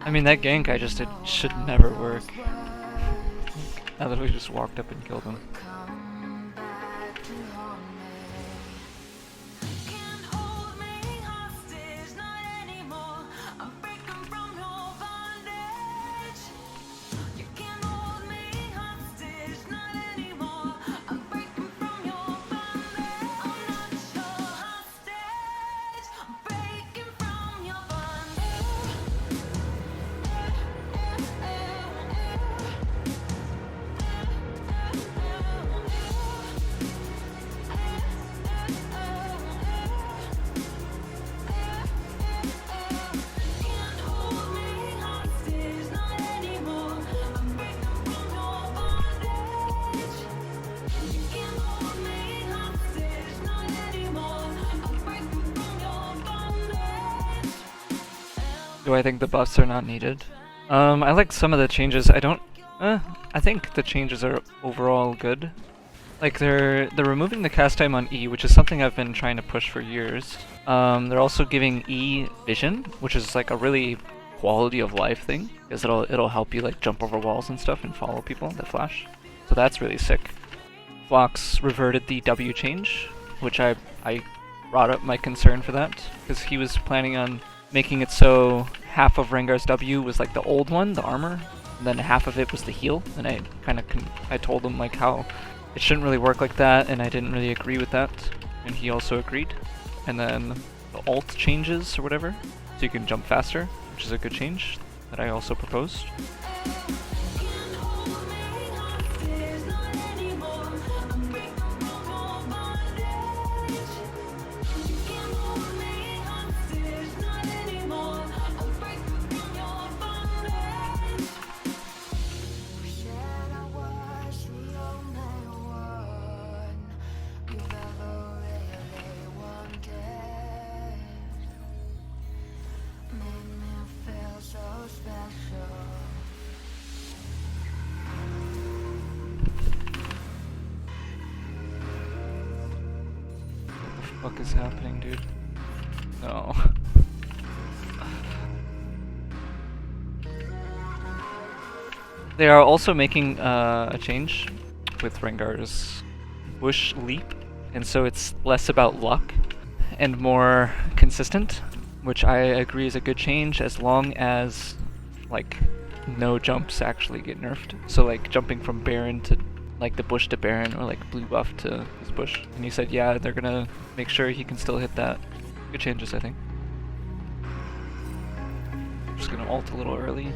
I mean, that gank I just did should never work. I literally just walked up and killed him. Do I think the buffs are not needed? I like some of the changes. I don't. I think the changes are overall good. Like they're removing the cast time on E, which is something I've been trying to push for years. They're also giving E vision, which is like a really quality of life thing, because it'll help you like jump over walls and stuff and follow people that flash. So that's really sick. Flox reverted the W change, which I brought up my concern for that, because he was planning on making it so half of Rengar's W was like the old one, the armor, and then half of it was the heal. And I kind of I told him like how it shouldn't really work like that, and I didn't really agree with that, and he also agreed. And then the ult changes or whatever, so you can jump faster, which is a good change that I also proposed. What the fuck is happening, dude? No. They are also making a change with Rengar's Bush Leap, and so it's less about luck and more consistent, which I agree is a good change as long as like no jumps actually get nerfed. So like jumping from Baron to like the bush to Baron, or like blue buff to his bush. And he said, yeah, they're gonna make sure he can still hit that. Good changes, I think. Just gonna ult a little early.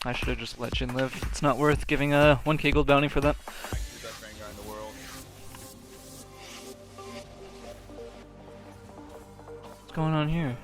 I should have just let Jhin live. It's not worth giving a 1k gold bounty for that. Actually, best Rengar in the world. What's going on here?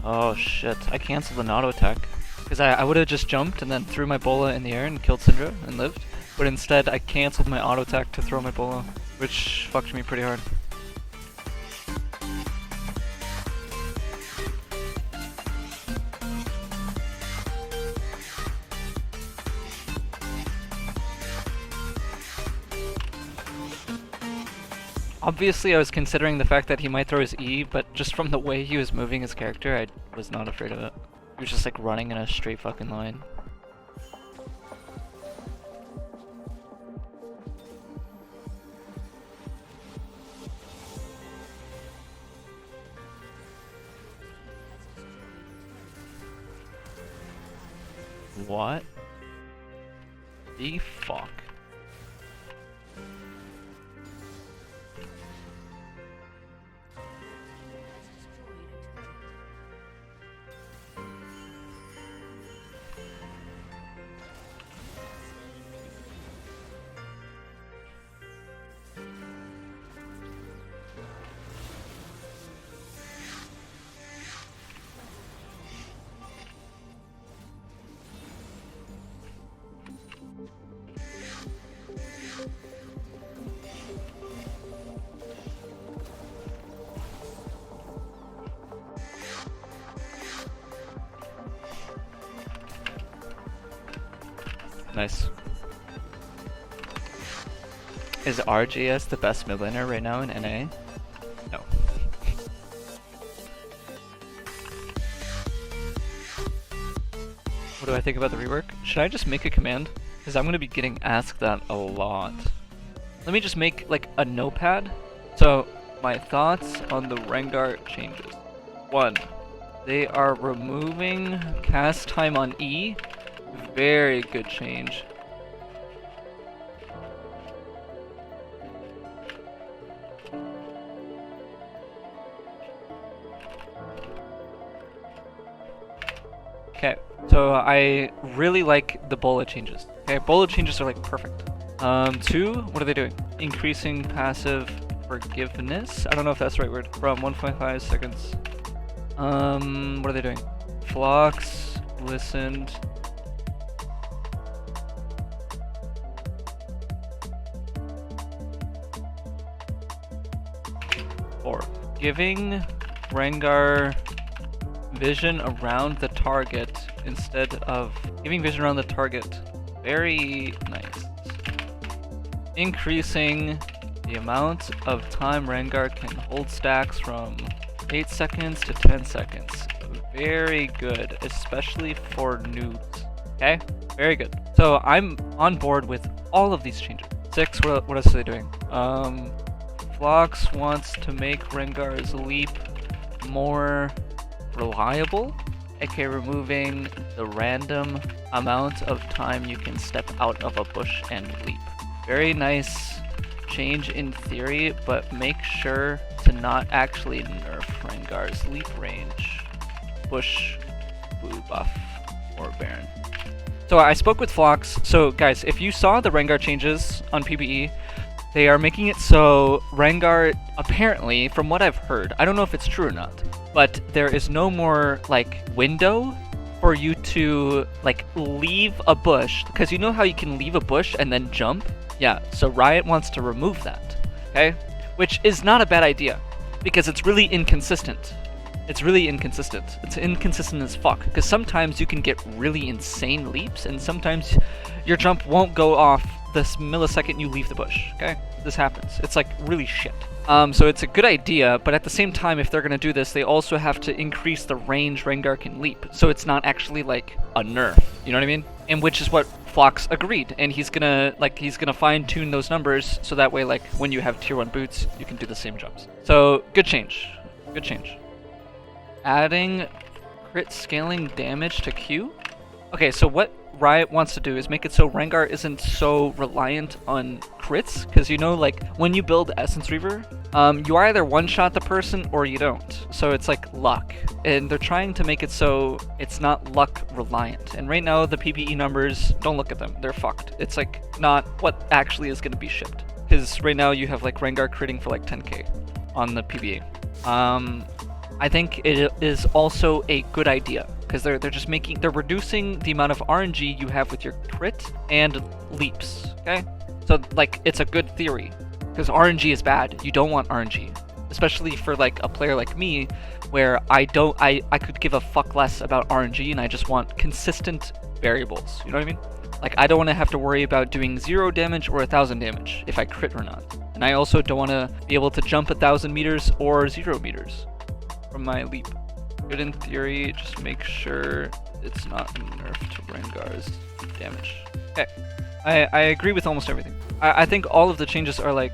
Oh shit, I cancelled an auto attack. Because I would have just jumped and then threw my bola in the air and killed Syndra and lived. But instead I cancelled my auto attack to throw my bola, which fucked me pretty hard. Obviously, I was considering the fact that he might throw his E, but just from the way he was moving his character, I was not afraid of it. He was just like running in a straight fucking line. What the fuck? Nice. Is RGS the best mid laner right now in NA? No. What do I think about the rework? Should I just make a command? Because I'm going to be getting asked that a lot. Let me just make like a notepad. So, my thoughts on the Rengar changes. 1. They are removing cast time on E. Very good change. Okay, so I really like the bullet changes. Okay, bullet changes are like perfect. 2, what are they doing? Increasing passive forgiveness? I don't know if that's the right word. From 1.5 seconds. What are they doing? Flocks, listened. Or giving Rengar vision around the target instead of giving vision around the target. Very nice. Increasing the amount of time Rengar can hold stacks from 8 seconds to 10 seconds. Very good, especially for noobs. Okay? Very good. So I'm on board with all of these changes. 6, what else are they doing? Phlox wants to make Rengar's leap more reliable, aka removing the random amount of time you can step out of a bush and leap. Very nice change in theory, but make sure to not actually nerf Rengar's leap range. Bush, blue buff, or Baron. So I spoke with Phlox. So guys, if you saw the Rengar changes on PBE, they are making it so Rengar, apparently, from what I've heard, I don't know if it's true or not, but there is no more, like, window for you to, like, leave a bush. Because you know how you can leave a bush and then jump? Yeah, so Riot wants to remove that, okay? Which is not a bad idea, because it's really inconsistent. It's really inconsistent. It's inconsistent as fuck, because sometimes you can get really insane leaps, and sometimes your jump won't go off this millisecond you leave the bush, okay? This happens. It's like really shit. So it's a good idea, but at the same time, if they're gonna do this, they also have to increase the range Rengar can leap, so it's not actually like a nerf, you know what I mean? And which is what Phlox agreed, and he's gonna fine-tune those numbers, so that way, like, when you have tier 1 boots, you can do the same jumps. So, good change. Good change. Adding crit scaling damage to Q? Okay, so what Riot wants to do is make it so Rengar isn't so reliant on crits, because you know, like, when you build Essence Reaver, you either one-shot the person or you don't. So it's like luck, and they're trying to make it so it's not luck reliant. And right now, the PPE numbers, don't look at them, they're fucked. It's like not what actually is going to be shipped, because right now you have like Rengar critting for like 10k on the PBE. I think it is also a good idea, because they're reducing the amount of RNG you have with your crit and leaps, okay? So, like, it's a good theory, because RNG is bad. You don't want RNG, especially for, like, a player like me, where I could give a fuck less about RNG, and I just want consistent variables, you know what I mean? Like, I don't want to have to worry about doing 0 damage or 1,000 damage, if I crit or not. And I also don't want to be able to jump 1,000 meters or 0 meters from my leap. Good in theory, just make sure it's not nerfed Rengar's damage. Okay, I agree with almost everything. I think all of the changes are like